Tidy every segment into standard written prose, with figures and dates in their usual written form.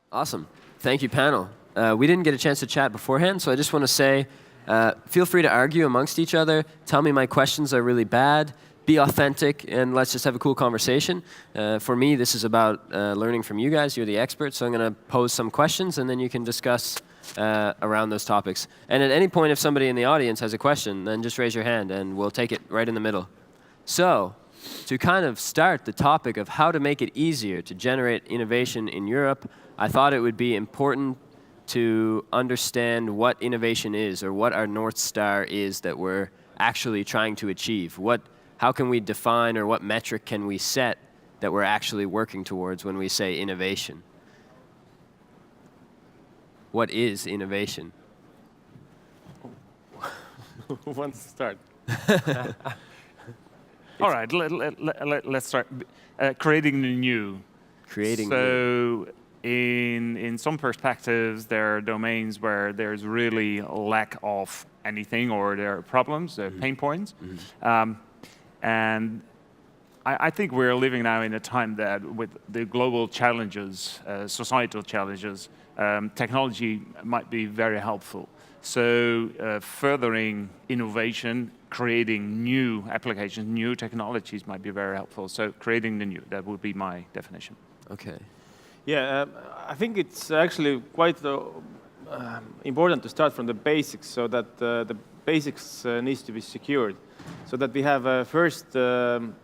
Awesome. Thank you, panel. We didn't get a chance to chat beforehand, so I just want to say, feel free to argue amongst each other. Tell me my questions are really bad. Be authentic, and let's just have a cool conversation. For me, this is about learning from you guys. You're the experts, so I'm going to pose some questions, and then you can discuss around those topics. And at any point, if somebody in the audience has a question, then just raise your hand, and we'll take it right in the middle. So, to kind of start the topic of how to make it easier to generate innovation in Europe, I thought it would be important to understand what innovation is, or what our North Star is that we're actually trying to achieve. How can we define, or what metric can we set that we're actually working towards when we say innovation? What is innovation? Who wants to start? All right, let's start. Creating the new. Creating So in some perspectives, there are domains where there's really a lack of anything, or there are problems, pain points. And I think we're living now in a time that with the global challenges, societal challenges, technology might be very helpful. So furthering innovation, creating new applications, new technologies might be very helpful. So creating the new, that would be my definition. Okay. Yeah, I think it's actually quite important to start from the basics, so that the basics needs to be secured, so that we have a first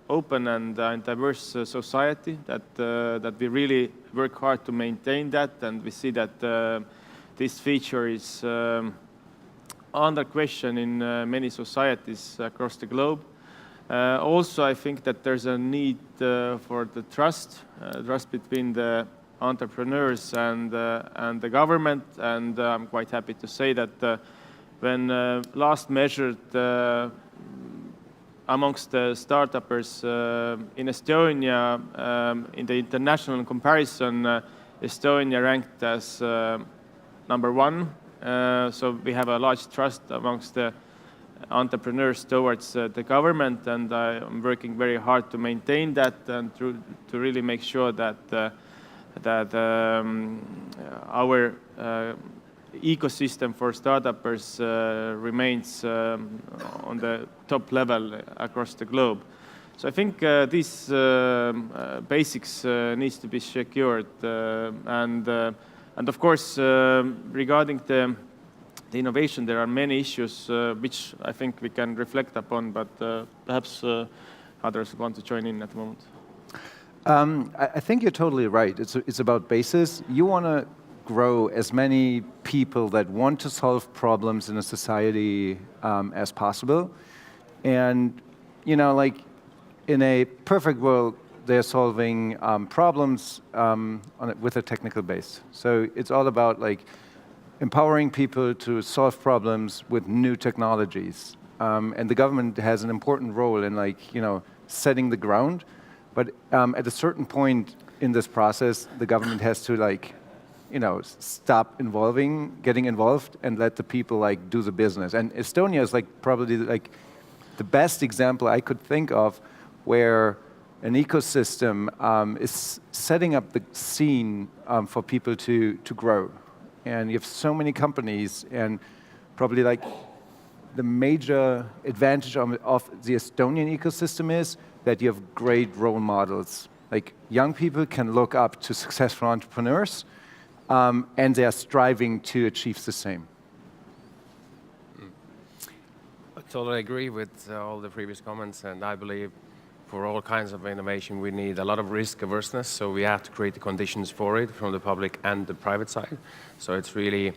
open and diverse society, that we really work hard to maintain that, and we see that this feature is under question in many societies across the globe. Also, I think that there's a need for the trust between the entrepreneurs and the government, and I'm quite happy to say that when last measured amongst the startuppers in Estonia, in the international comparison, Estonia ranked as #1. So we have a large trust amongst the entrepreneurs towards the government, and I'm working very hard to maintain that, and to really make sure that our ecosystem for startuppers remains on the top level across the globe. So I think these basics needs to be secured, and of course, regarding the innovation, there are many issues which I think we can reflect upon, but perhaps others want to join in at the moment. I think you're totally right. It's about basis. You want to grow as many people that want to solve problems in a society as possible. And, you know, like in a perfect world, they're solving problems with a technical base. So it's all about like empowering people to solve problems with new technologies. And the government has an important role in like, you know, setting the ground. But at a certain point in this process, the government has to like, you know, stop getting involved, and let the people like do the business. And Estonia is like probably like the best example I could think of where an ecosystem is setting up the scene for people to grow. And you have so many companies, and probably like the major advantage of the Estonian ecosystem is that you have great role models. Like young people can look up to successful entrepreneurs, and they are striving to achieve the same. I totally agree with all the previous comments, and I believe for all kinds of innovation we need a lot of risk averseness, so we have to create the conditions for it from the public and the private side. So it's really,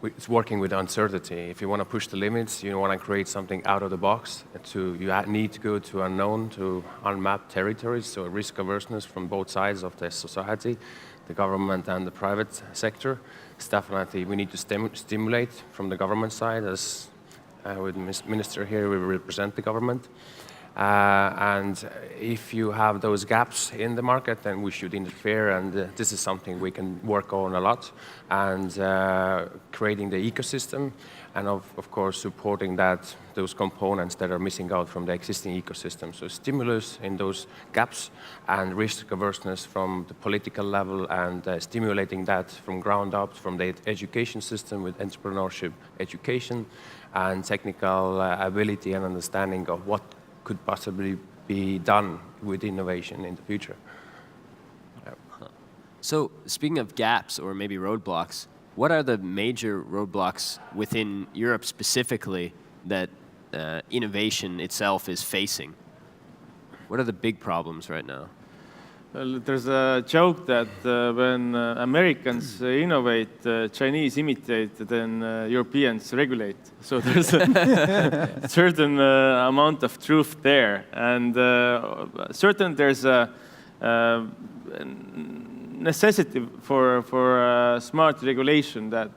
it's working with uncertainty. If you want to push the limits, you want to create something out of the box, you need to go to unknown, to unmapped territories, so risk averseness from both sides of the society, the government and the private sector. It's definitely, we need to stimulate from the government side, as with Minister here, we represent the government. And if you have those gaps in the market, then we should interfere, and this is something we can work on a lot, and creating the ecosystem, and of course supporting those components that are missing out from the existing ecosystem. So stimulus in those gaps and risk averseness from the political level, and stimulating that from ground up from the education system with entrepreneurship education and technical ability and understanding of what could possibly be done with innovation in the future. So speaking of gaps or maybe roadblocks, what are the major roadblocks within Europe specifically that innovation itself is facing? What are the big problems right now? Well, there's a joke that when Americans innovate, Chinese imitate, then Europeans regulate. So there's a certain amount of truth there. And certain there's a necessity for smart regulation that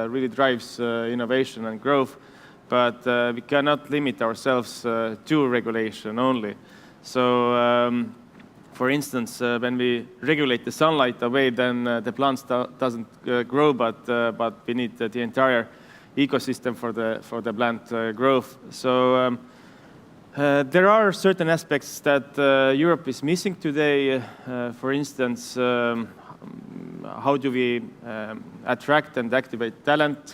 really drives innovation and growth. But we cannot limit ourselves to regulation only. So for instance, when we regulate the sunlight away, then the plants doesn't grow, but we need the entire ecosystem for the plant growth. So there are certain aspects that Europe is missing today. For instance, how do we attract and activate talent?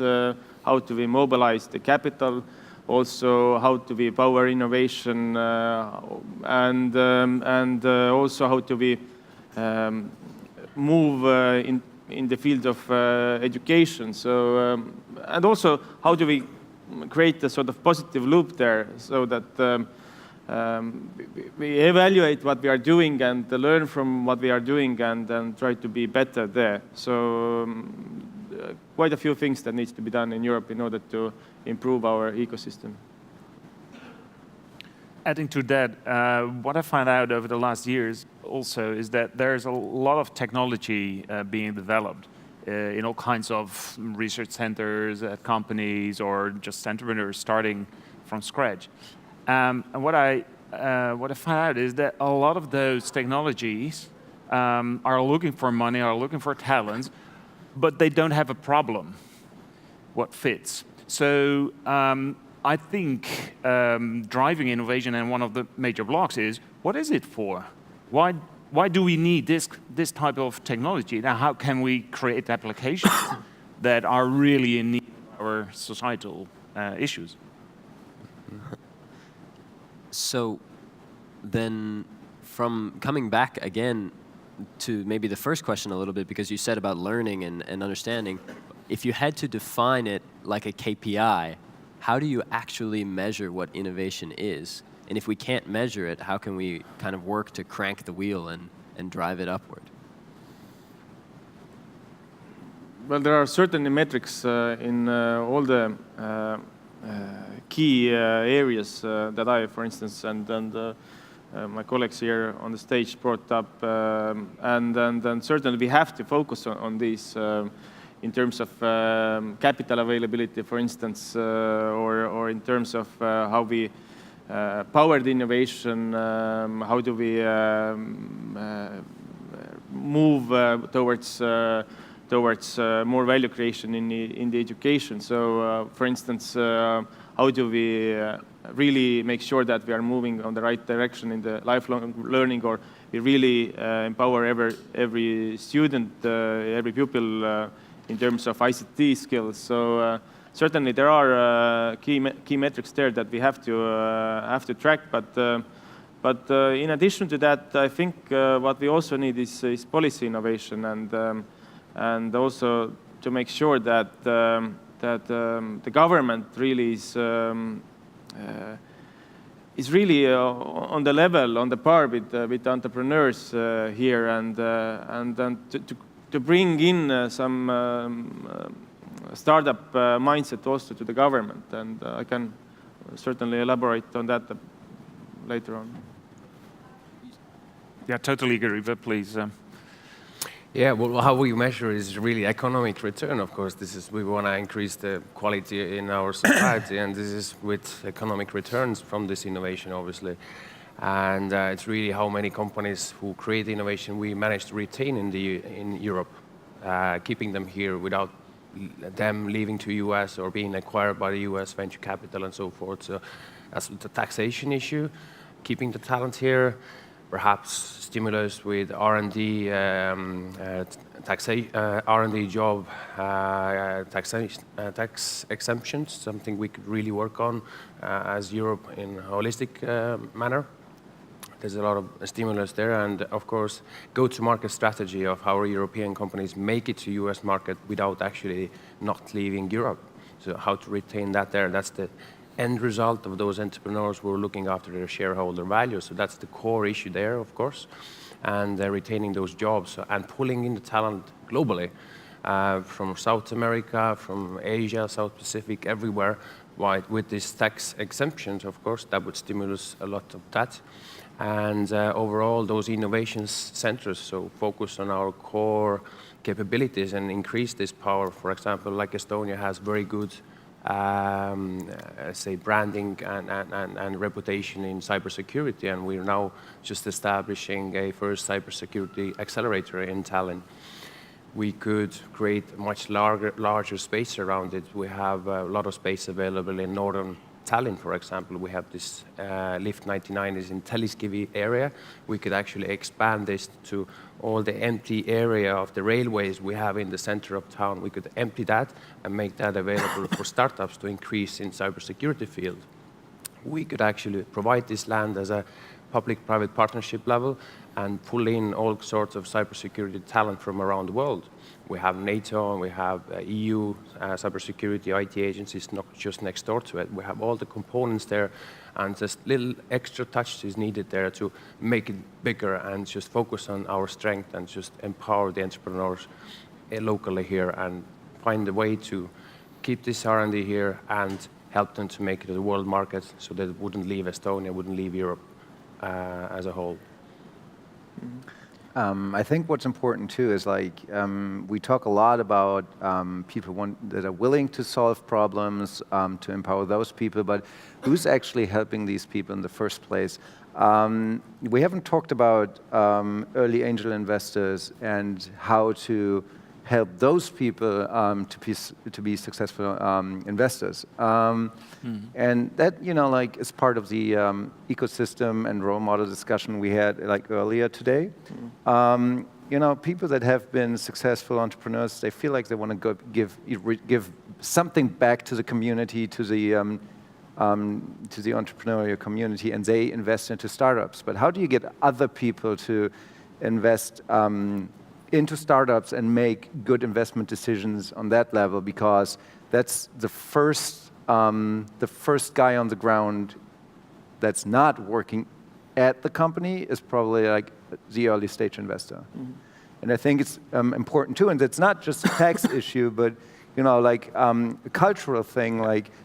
How do we mobilize the capital? Also, how do we power innovation, and also how do we move in the field of education. So, and also how do we create a sort of positive loop there, so that we evaluate what we are doing and learn from what we are doing, and then try to be better there. So quite a few things that needs to be done in Europe in order to improve our ecosystem. Adding to that, what I found out over the last years also is that there's a lot of technology being developed in all kinds of research centers, at companies, or just entrepreneurs starting from scratch. And what I found out is that a lot of those technologies are looking for money, are looking for talents, but they don't have a problem what fits. So I think driving innovation, and one of the major blocks is, what is it for? Why do we need this type of technology? Now, how can we create applications that are really in need of our societal issues? So then, from coming back again to maybe the first question a little bit, because you said about learning and understanding, if you had to define it like a KPI, how do you actually measure what innovation is? And if we can't measure it, how can we kind of work to crank the wheel and drive it upward? Well, there are certain metrics in all the key areas that I, for instance, and my colleagues here on the stage brought up, and certainly we have to focus on these in terms of capital availability, for instance, or in terms of how we power the innovation, how do we move towards more value creation in the education. So, for instance, how do we really make sure that we are moving on the right direction in the lifelong learning, or we really empower every student, every pupil in terms of ICT skills. So certainly there are key metrics there that we have to track. But in addition to that, I think what we also need is policy innovation, and also to make sure that the government really is really on the level, on the par with entrepreneurs here, and then to bring in some startup mindset also to the government, and I can certainly elaborate on that later on. Yeah, totally agree, but please. Yeah, well, how we measure is really economic return, of course. We want to increase the quality in our society, and this is with economic returns from this innovation, obviously. And it's really how many companies who create innovation we manage to retain in Europe, keeping them here without them leaving to US or being acquired by the US venture capital and so forth. So that's the taxation issue, keeping the talent here. Perhaps stimulus with R&D, R&D job, tax exemptions, something we could really work on as Europe in a holistic manner. There's a lot of stimulus there, and of course, go-to-market strategy of how European companies make it to US market without actually not leaving Europe. So how to retain that there, that's the end result of those entrepreneurs who are looking after their shareholder value. So that's the core issue there, of course, and retaining those jobs and pulling in the talent globally from South America, from Asia, South Pacific, everywhere. With these tax exemptions, of course, that would stimulate a lot of that. And overall, those innovation centers, so focus on our core capabilities and increase this power. For example, like Estonia has very good say branding and reputation in cybersecurity, and we're now just establishing a first cybersecurity accelerator in Tallinn. We could create a much larger space around it. We have a lot of space available in northern Tallinn, for example. We have this Lift 99 is in Telliskivi area. We could actually expand this to all the empty area of the railways we have in the center of town. We could empty that and make that available for startups to increase in cybersecurity field. We could actually provide this land as a public-private partnership level and pull in all sorts of cybersecurity talent from around the world. We have NATO, and we have EU cybersecurity IT agencies not just next door to it. We have all the components there, and just little extra touch is needed there to make it bigger and just focus on our strength and just empower the entrepreneurs locally here and find a way to keep this R&D here and help them to make it to the world market so that it wouldn't leave Estonia, wouldn't leave Europe as a whole. I think what's important too is we talk a lot about people that are willing to solve problems, to empower those people, but who's actually helping these people in the first place? We haven't talked about early angel investors and how to help those people to be successful investors. And that, is part of the ecosystem and role model discussion we had earlier today. People that have been successful entrepreneurs, they feel like they want to give something back to the community, to the entrepreneurial community, and they invest into startups. But how do you get other people to invest into startups and make good investment decisions on that level? Because that's the first guy on the ground that's not working at the company is probably the early stage investor. Mm-hmm. And I think it's important too, and it's not just a tax issue, but a cultural thing,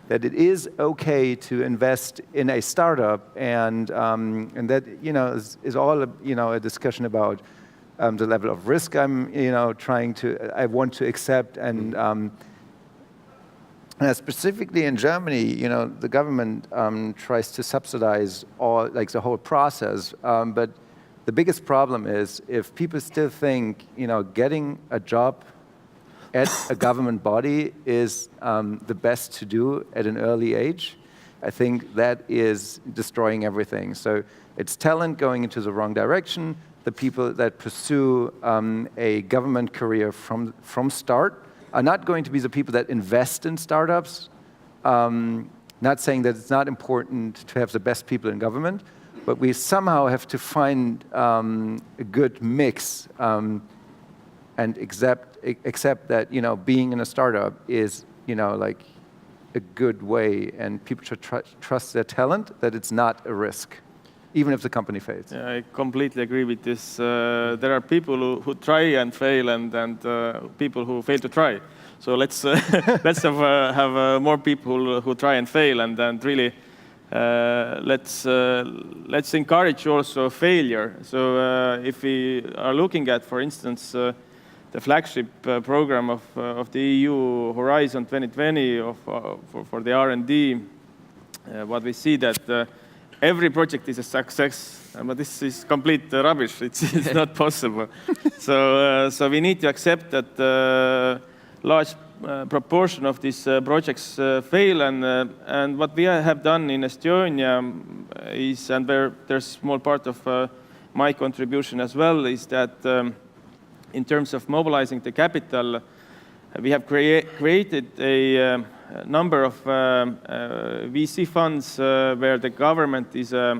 that it is okay to invest in a startup, and that is all a discussion about the level of risk I want to accept, and specifically in Germany, the government tries to subsidize all the whole process, but the biggest problem is if people still think getting a job at a government body is the best to do at an early age. I think that is destroying everything. So it's talent going into the wrong direction. The people that pursue a government career from start are not going to be the people that invest in startups. Not saying that it's not important to have the best people in government, but we somehow have to find a good mix and accept that being in a startup is a good way, and people should trust their talent, that it's not a risk, even if the company fails. Yeah, I completely agree with this. There are people who try and fail, and people who fail to try. So let's have more people who try and fail, and really let's encourage also failure. So if we are looking at, for instance, the flagship program of the EU Horizon 2020 for the R&D, what we see that every project is a success, but this is complete rubbish. It's not possible. So we need to accept that large proportion of these projects fail, and what we have done in Estonia is, and there's a small part of my contribution as well, is that in terms of mobilizing the capital, we have created a number of VC funds where the government is a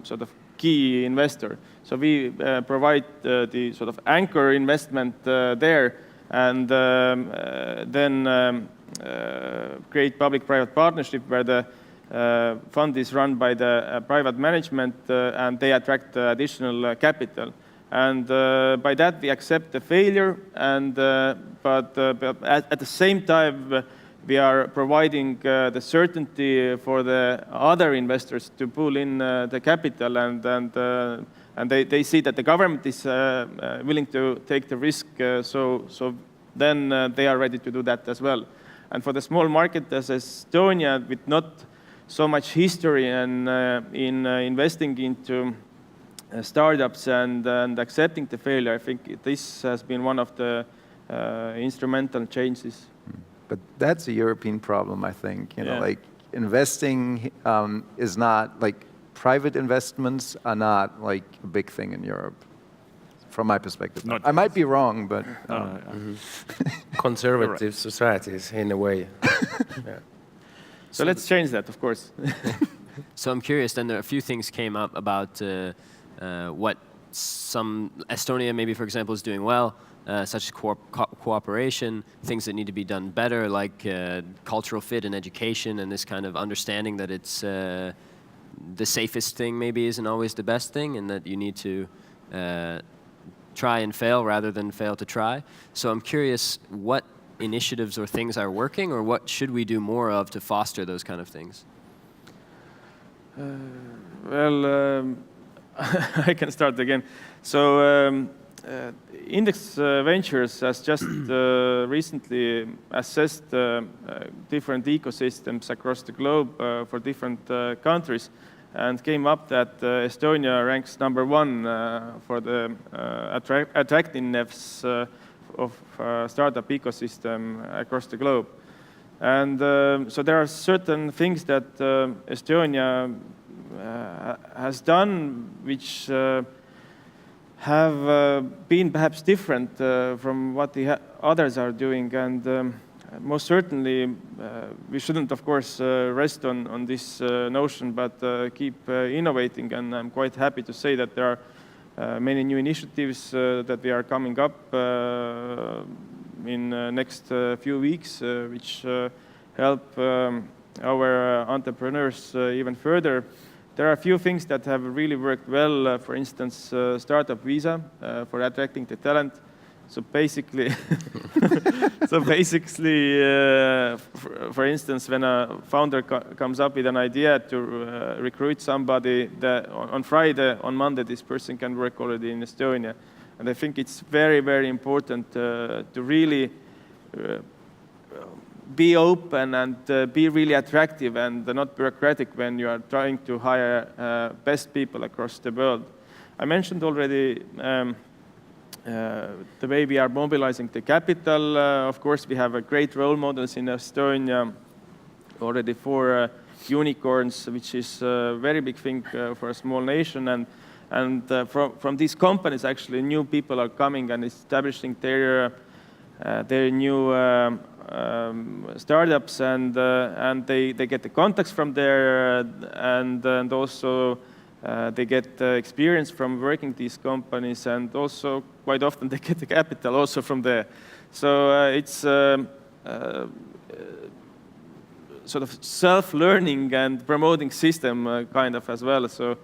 sort of key investor. So we provide the sort of anchor investment there, and then create public-private partnership where the fund is run by the private management and they attract additional capital. And by that we accept the failure, and but at the same time we are providing the certainty for the other investors to pull in the capital, and they see that the government is willing to take the risk, so then they are ready to do that as well. And for the small market as Estonia, with not so much history and in investing into startups and accepting the failure, I think this has been one of the instrumental changes. But that's a European problem, I think. You know, Yeah. like investing is not like private investments are not like a big thing in Europe, from my perspective. Not I might be wrong, but Conservative societies, in a way. Yeah. So let's change that, of course. So I'm curious, then a few things came up about what some Estonia, maybe for example, is doing well, such as cooperation, things that need to be done better, like cultural fit and education, and this kind of understanding that it's the safest thing maybe isn't always the best thing, and that you need to try and fail rather than fail to try. So I'm curious what initiatives or things are working, or what should we do more of to foster those kind of things? Well, I can start again. So Index Ventures has just recently assessed different ecosystems across the globe for different countries, and came up that Estonia ranks #1 for the attractiveness of startup ecosystem across the globe. And so there are certain things that Estonia has done which have been perhaps different from what the others are doing, and most certainly we shouldn't, of course, rest on this notion, but keep innovating. And I'm quite happy to say that there are many new initiatives that we are coming up in next few weeks, which help our entrepreneurs even further. There are a few things that have really worked well. For instance, startup visa for attracting the talent. So basically, for instance, when a founder comes up with an idea to recruit somebody, on Friday, on Monday, this person can work already in Estonia. And I think it's very, very important to really be open and be really attractive and not bureaucratic when you are trying to hire best people across the world. I mentioned already the way we are mobilizing the capital. Of course, we have great role models in Estonia, already 4 unicorns, which is a very big thing for a small nation. And from these companies, actually, new people are coming and establishing their new startups, and they get the contacts from there, and also they get experience from working these companies, and also quite often they get the capital also from there. So it's sort of self-learning and promoting system kind of as well. So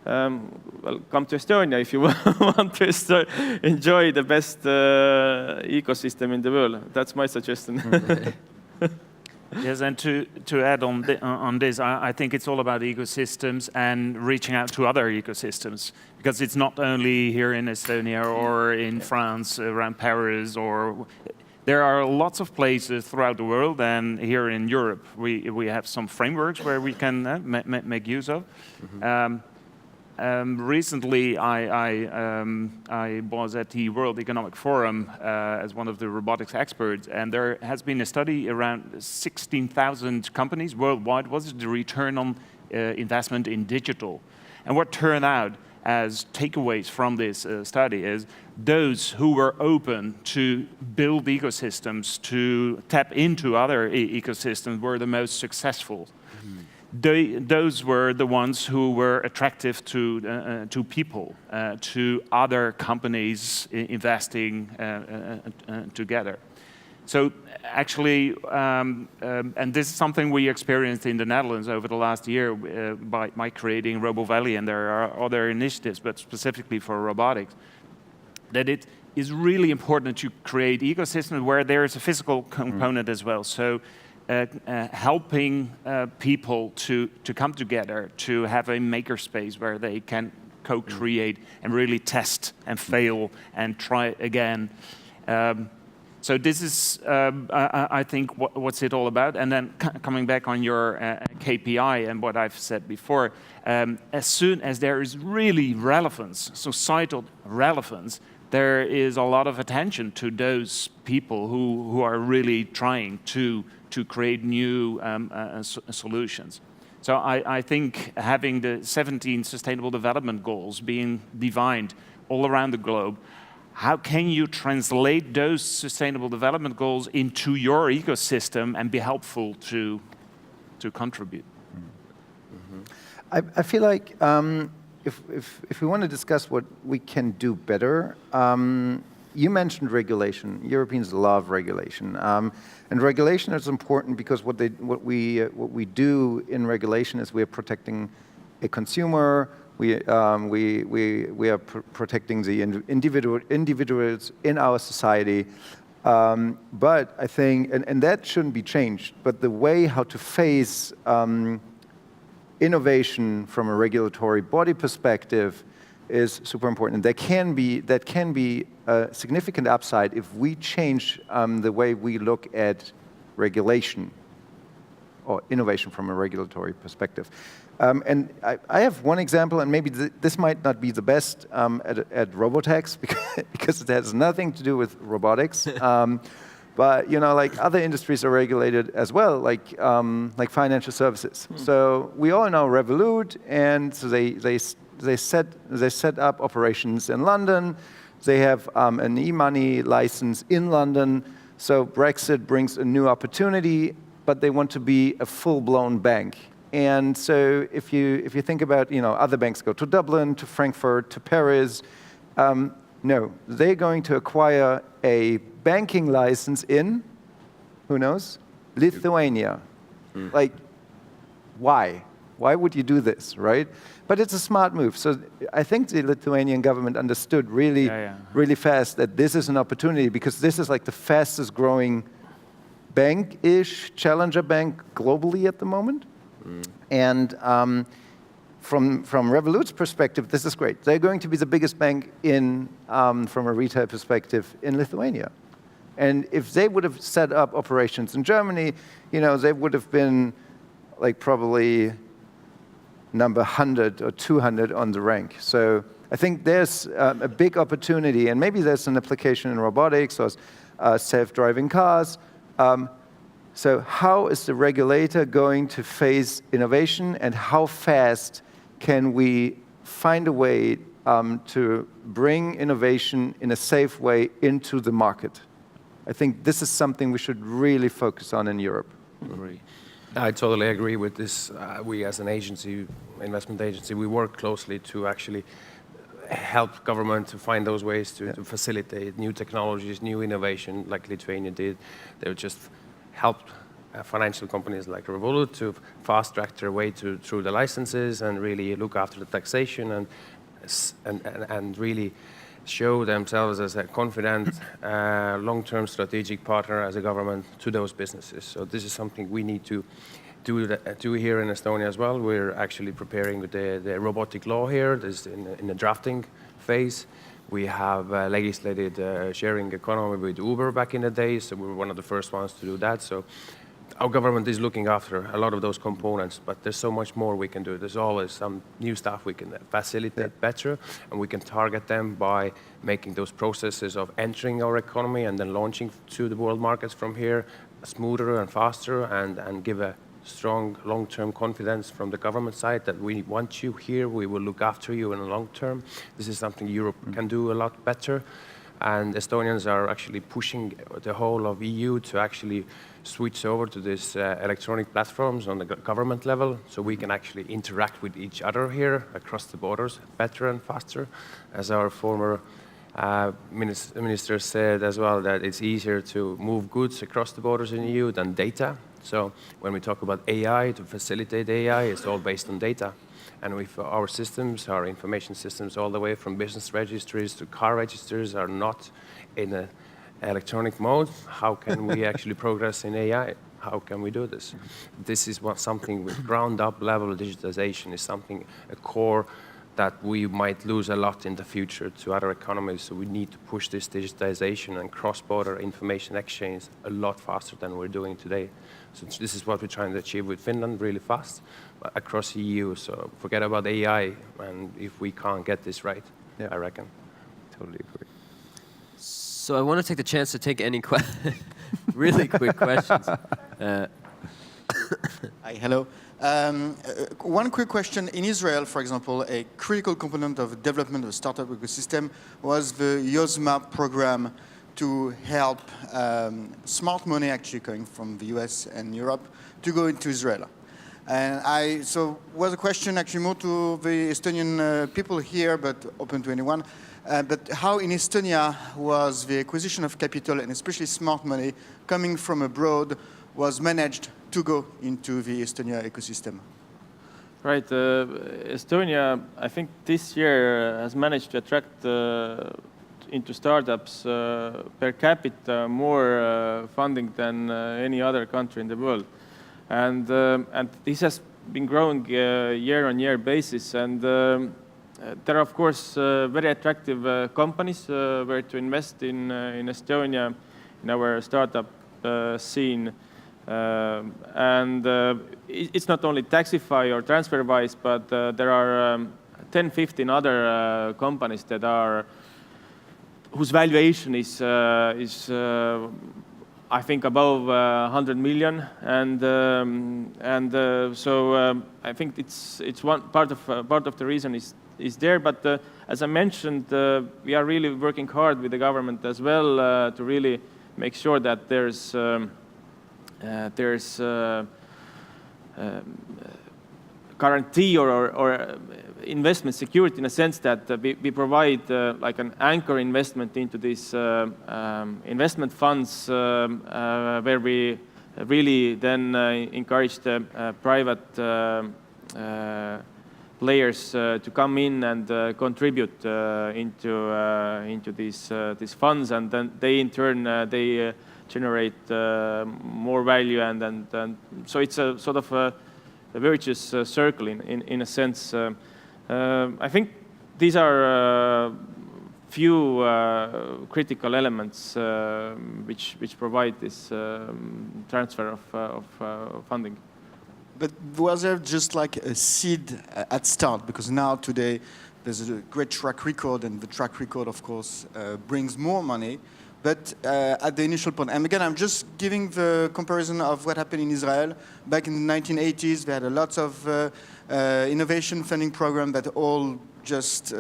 well, come to Estonia if you want to enjoy the best ecosystem in the world. That's my suggestion. Yes, and to add on this, I think it's all about ecosystems and reaching out to other ecosystems, because it's not only here in Estonia or in France, around Paris, or there are lots of places throughout the world, and here in Europe we have some frameworks where we can make use of. Recently, I was at the World Economic Forum as one of the robotics experts, and there has been a study around 16,000 companies worldwide. What is the return on investment in digital? And what turned out as takeaways from this study is those who were open to build ecosystems, to tap into other ecosystems, were the most successful. Those were the ones who were attractive to people, to other companies investing together. So actually, and this is something we experienced in the Netherlands over the last year by creating RoboValley, and there are other initiatives, but specifically for robotics, that it is really important to create ecosystems where there is a physical component as well. So helping people to come together, to have a makerspace where they can co-create and really test and fail and try again. So this is, I think, what's it all about. And then coming back on your KPI and what I've said before, as soon as there is really relevance, societal relevance, there is a lot of attention to those people who are really trying to create new solutions. So I think having the 17 Sustainable Development Goals being defined all around the globe, how can you translate those Sustainable Development Goals into your ecosystem and be helpful to contribute? I feel like if we want to discuss what we can do better, you mentioned regulation. Europeans love regulation, and regulation is important because what we do in regulation is we are protecting a consumer. We are protecting the individuals in our society. But I think, and that shouldn't be changed. But the way how to face innovation from a regulatory body perspective is super important. And that can be a significant upside if we change the way we look at regulation or innovation from a regulatory perspective. And I have one example, and maybe this might not be the best at Robotex because it has nothing to do with robotics. But like other industries are regulated as well, like financial services. So we all know Revolut, and so they set up operations in London. They have an e-money license in London. So Brexit brings a new opportunity, but they want to be a full-blown bank. And so if you think about, other banks go to Dublin, to Frankfurt, to Paris. No, they're going to acquire a banking license in, who knows, Lithuania. Like, why? Why would you do this, right? But it's a smart move. So I think the Lithuanian government understood really fast that this is an opportunity, because this is like the fastest growing bank-ish challenger bank globally at the moment. And from Revolut's perspective, this is great. They're going to be the biggest bank from a retail perspective in Lithuania. And if they would have set up operations in Germany, they would have been like probably number 100 or 200 on the rank. So I think there's a big opportunity, and maybe there's an application in robotics or self-driving cars. So how is the regulator going to face innovation, and how fast can we find a way to bring innovation in a safe way into the market? I think this is something we should really focus on in Europe. I totally agree with this. We as an agency, investment agency, we work closely to actually help government to find those ways to facilitate new technologies, new innovation, like Lithuania did. They just helped financial companies like Revolut to fast-track their way through the licenses and really look after the taxation and really show themselves as a confident, long-term strategic partner as a government to those businesses. So this is something we need to do here in Estonia as well. We're actually preparing the robotic law here. This is in the drafting phase. We have legislated sharing economy with Uber back in the day, so we were one of the first ones to do that. So our government is looking after a lot of those components, but there's so much more we can do. There's always some new stuff we can facilitate better, and we can target them by making those processes of entering our economy and then launching to the world markets from here smoother and faster, and give a strong long-term confidence from the government side that we want you here, we will look after you in the long term. This is something Europe can do a lot better. And Estonians are actually pushing the whole of EU to actually switch over to these electronic platforms on the government level, so we can actually interact with each other here across the borders better and faster. As our former minister said as well, that it's easier to move goods across the borders in EU than data. So when we talk about AI, to facilitate AI, it's all based on data. And if our systems, our information systems, all the way from business registries to car registers are not in an electronic mode, how can we actually progress in AI? How can we do this? This is something with ground-up level digitization is something, a core that we might lose a lot in the future to other economies. So we need to push this digitization and cross-border information exchange a lot faster than we're doing today. So this is what we're trying to achieve with Finland really fast across EU. So forget about AI, and if we can't get this right, I reckon. Totally agree. So I want to take the chance to take any really quick questions. Hi, hello. One quick question. In Israel, for example, a critical component of development of a startup ecosystem was the YOSMA program to help smart money actually coming from the US and Europe to go into Israel. And so was a question actually more to the Estonian people here, but open to anyone. But how in Estonia was the acquisition of capital, and especially smart money, coming from abroad was managed to go into the Estonia ecosystem? Right. Estonia, I think this year has managed to attract into startups per capita more funding than any other country in the world. And this has been growing year-on-year basis. And there are, of course, very attractive companies where to invest in Estonia, in our startup scene. It's not only Taxify or TransferWise, but there are 10, 15 other companies that are whose valuation is I think above 100 million, so I think it's one part of the reason is there. But as I mentioned, we are really working hard with the government as well to really make sure that there's guarantee or investment security, in a sense that we provide like an anchor investment into these investment funds where we really then encourage the private players to come in and contribute into these funds, and then they in turn they generate more value, and so it's a sort of a virtuous circle in a sense. I think these are few critical elements which provide this transfer of funding. But was there just like a seed at start? Because now today there's a great track record, and the track record, of course, brings more money. But at the initial point, and again, I'm just giving the comparison of what happened in Israel. Back in the 1980s, they had a lot of innovation funding program that all just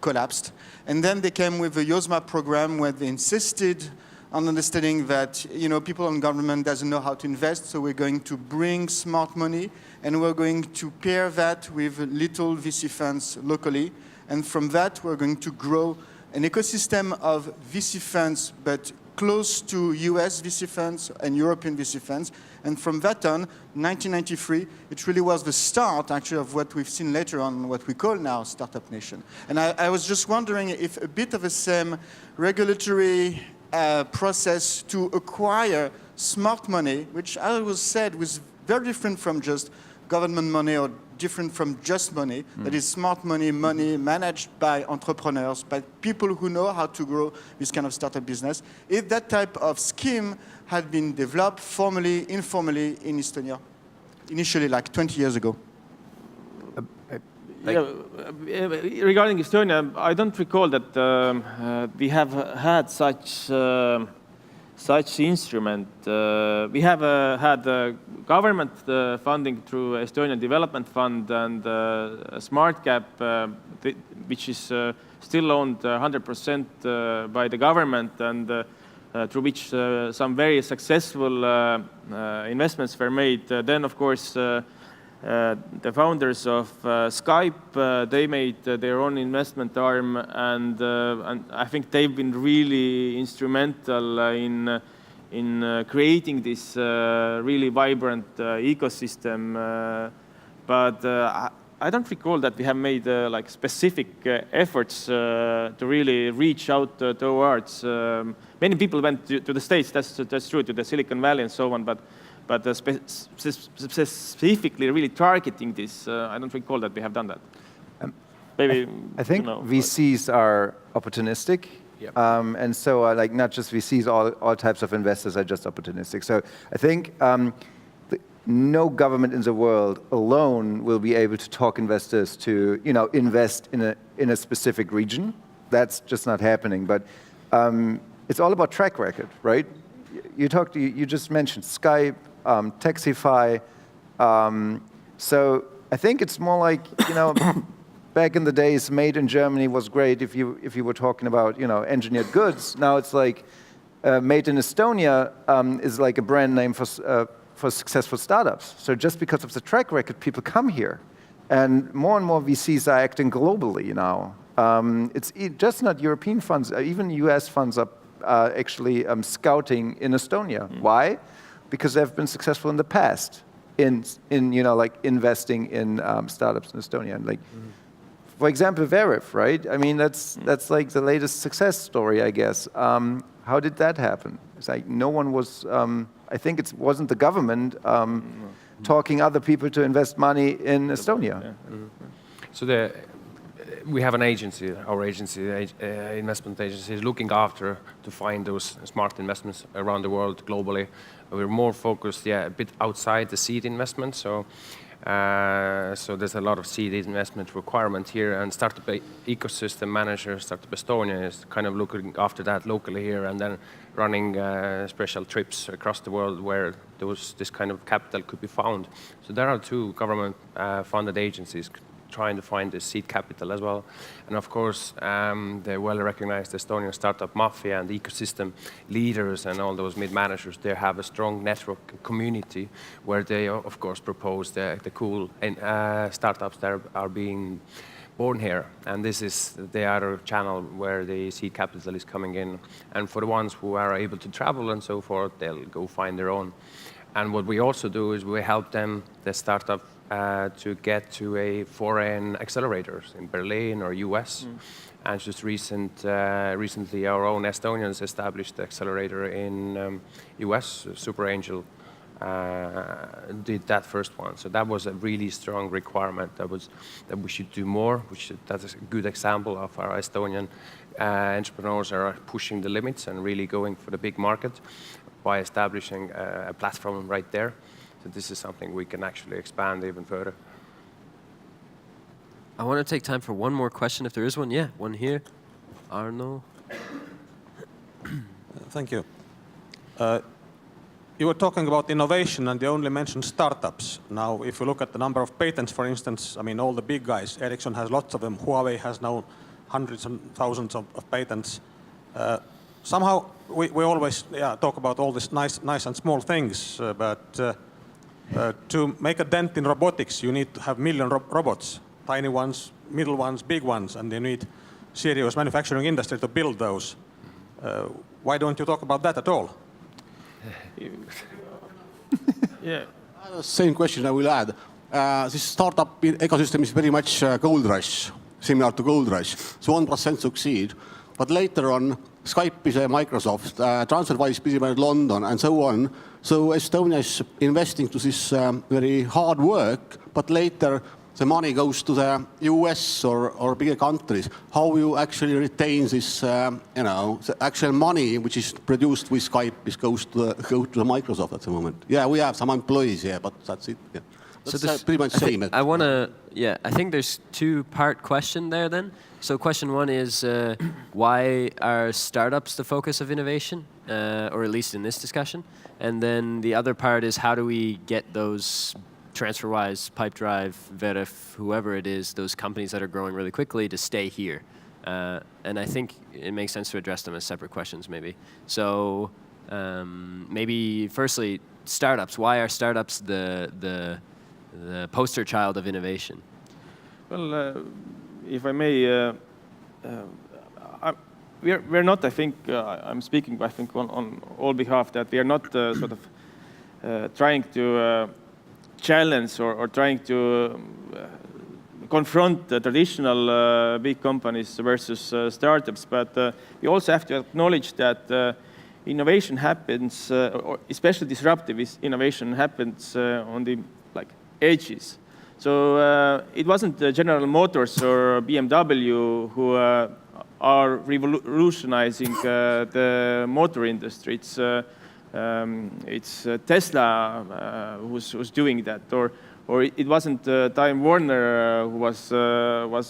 collapsed. And then they came with the YOSMA program, where they insisted on understanding that people in government doesn't know how to invest, so we're going to bring smart money, and we're going to pair that with little VC funds locally. And from that, we're going to grow an ecosystem of VC funds, but close to US VC funds and European VC funds. And from that on, 1993, it really was the start, actually, of what we've seen later on, what we call now Startup Nation. And I was just wondering if a bit of the same regulatory process to acquire smart money, which, as was said, was very different from just government money or different from just money, that is smart money, money managed by entrepreneurs, by people who know how to grow this kind of startup business. If that type of scheme had been developed formally, informally in Estonia, initially like 20 years ago. Regarding Estonia, I don't recall that we have had such instrument. We have had government funding through Estonian Development Fund and Smart Cap, which is still owned 100% by the government, and through which some very successful investments were made. Then, of course, the founders of Skype, they made their own investment arm, and I think they've been really instrumental in creating this really vibrant ecosystem. But I don't recall that we have made like specific efforts to really reach out towards. Many people went to the States, that's true, to the Silicon Valley and so on, but specifically really targeting this, I don't recall that we have done that. Maybe I think VCs are opportunistic. Yep. And so like not just VCs, all types of investors are just opportunistic. So I think no government in the world alone will be able to talk investors to invest in a specific region. That's just not happening. But it's all about track record, right? You just mentioned Skype, Taxify. So I think it's more like back in the days, made in Germany was great if you were talking about engineered goods. Now it's like made in Estonia is like a brand name for successful startups. So just because of the track record, people come here, and more VCs are acting globally now. It's just not European funds, even US funds are actually scouting in Estonia. Why? Because they've been successful in the past in like investing in startups in Estonia. And like, for example, Veriv, right? I mean, that's like the latest success story, I guess. How did that happen? It's like no one was. I think it wasn't the government talking other people to invest money in Estonia. So we have an agency, our agency, investment agency, is looking after to find those smart investments around the world globally. We're more focused, a bit outside the seed investment. So there's a lot of seed investment requirement here, and Startup Ecosystem Manager, Startup Estonia, is kind of looking after that locally here, and then running special trips across the world where this kind of capital could be found. So there are two government-funded agencies trying to find the seed capital as well. And of course, the well-recognized Estonian startup mafia and ecosystem leaders and all those mid-managers, they have a strong network community where they, of course, propose the cool startups that are being born here. And this is the other channel where the seed capital is coming in. And for the ones who are able to travel and so forth, they'll go find their own. And what we also do is we help them, the startup, to get to a foreign accelerators in Berlin or US. And just recently our own Estonians established the accelerator in US. Super Angel did that first one. So that was a really strong requirement that we should do more. That's a good example of our Estonian entrepreneurs are pushing the limits and really going for the big market by establishing a platform right there. So this is something we can actually expand even further. I want to take time for one more question if there is one. Yeah, one here. Arno. Thank you. You were talking about innovation and you only mentioned startups. Now, if you look at the number of patents, for instance, I mean, all the big guys, Ericsson has lots of them, Huawei has now hundreds and thousands of patents. Somehow, we always talk about all these nice and small things, but to make a dent in robotics, you need to have million robots, tiny ones, middle ones, big ones, and you need serious manufacturing industry to build those. Why don't you talk about that at all? Yeah. Same question I will add. This startup ecosystem is very much gold rush, similar to gold rush. So 1% succeed. But later on, Skype is a Microsoft, TransferWise is in London, and so on. So Estonia is investing to this very hard work, but later the money goes to the US or bigger countries. How you actually retain this, the actual money which is produced with Skype goes to Microsoft at the moment. Yeah, we have some employees here, but that's it. Yeah. That's So pretty much same. I think there's two-part question there then. So question one is, why are startups the focus of innovation, or at least in this discussion? And then the other part is, how do we get those TransferWise, Pipedrive, Verif, whoever it is, those companies that are growing really quickly to stay here? And I think it makes sense to address them as separate questions maybe. So maybe firstly, startups. Why are startups the poster child of innovation? Well, if I may, we're not, I think, I'm speaking, I think, on all behalf, that we are not sort of trying to challenge or trying to confront the traditional big companies versus startups. But we also have to acknowledge that innovation happens, or especially disruptive innovation happens on the edges. So it wasn't General Motors or BMW who are revolutionizing the motor industry. It's Tesla who's doing that, or it wasn't Time Warner who was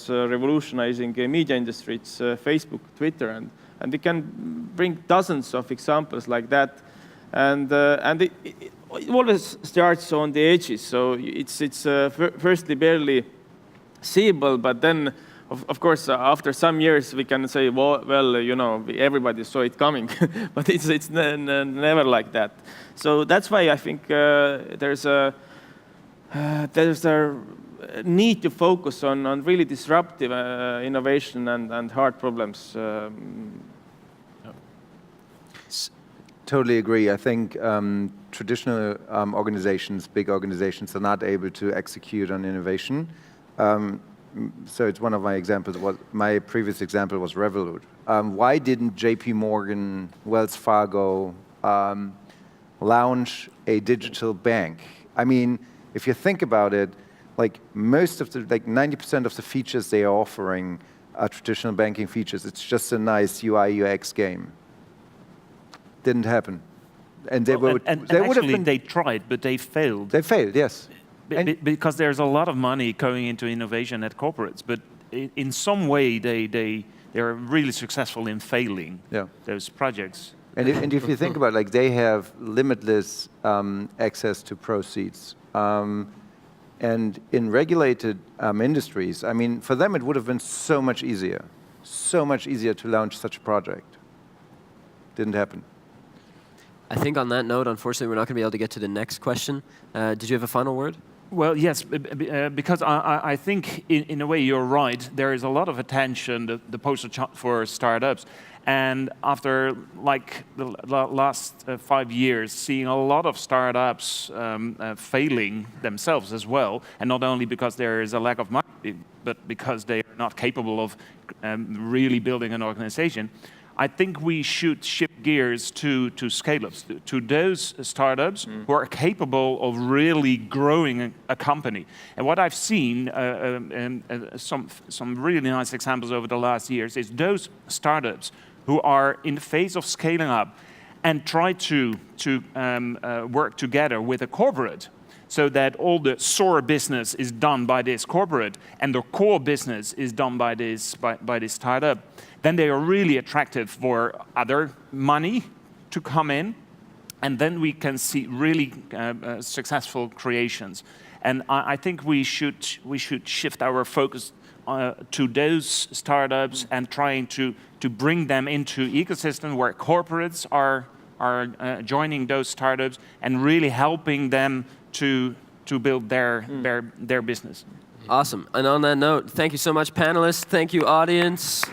revolutionizing the media industry. It's Facebook, Twitter, and we can bring dozens of examples like that. And it always starts on the edges. So it's firstly barely seeable, but then, of course, after some years we can say, well, everybody saw it coming, but it's never like that. So that's why I think there's a need to focus on really disruptive innovation and hard problems. Totally agree. I think traditional organizations, big organizations, are not able to execute on innovation. So it's one of my examples. My previous example was Revolut. Why didn't JP Morgan, Wells Fargo launch a digital bank? I mean, if you think about it, most of the 90% of the features they are offering are traditional banking features. It's just a nice UI UX game. Didn't happen, and they would have been. They tried, but they failed. They failed, yes. Because there's a lot of money going into innovation at corporates, but in some way they're really successful in failing those projects. And if you think about it, they have limitless access to proceeds. And in regulated industries, I mean, for them it would have been so much easier to launch such a project. Didn't happen. I think on that note, unfortunately, we're not going to be able to get to the next question. Did you have a final word? Well, yes, because I think in a way you're right. There is a lot of attention, the poster child for startups. And after the last 5 years, seeing a lot of startups failing themselves as well, and not only because there is a lack of money, but because they are not capable of really building an organization, I think we should shift gears to scale-ups, to those startups who are capable of really growing a company. And what I've seen, some really nice examples over the last years, is those startups who are in the phase of scaling up and try to work together with a corporate, so that all the SOAR business is done by this corporate and the core business is done by this startup. Then they are really attractive for other money to come in, and then we can see really successful creations. And I think we should shift our focus to those startups and trying to bring them into ecosystem where corporates are joining those startups and really helping them to build their business. Awesome. And on that note, thank you so much, panelists. Thank you, audience.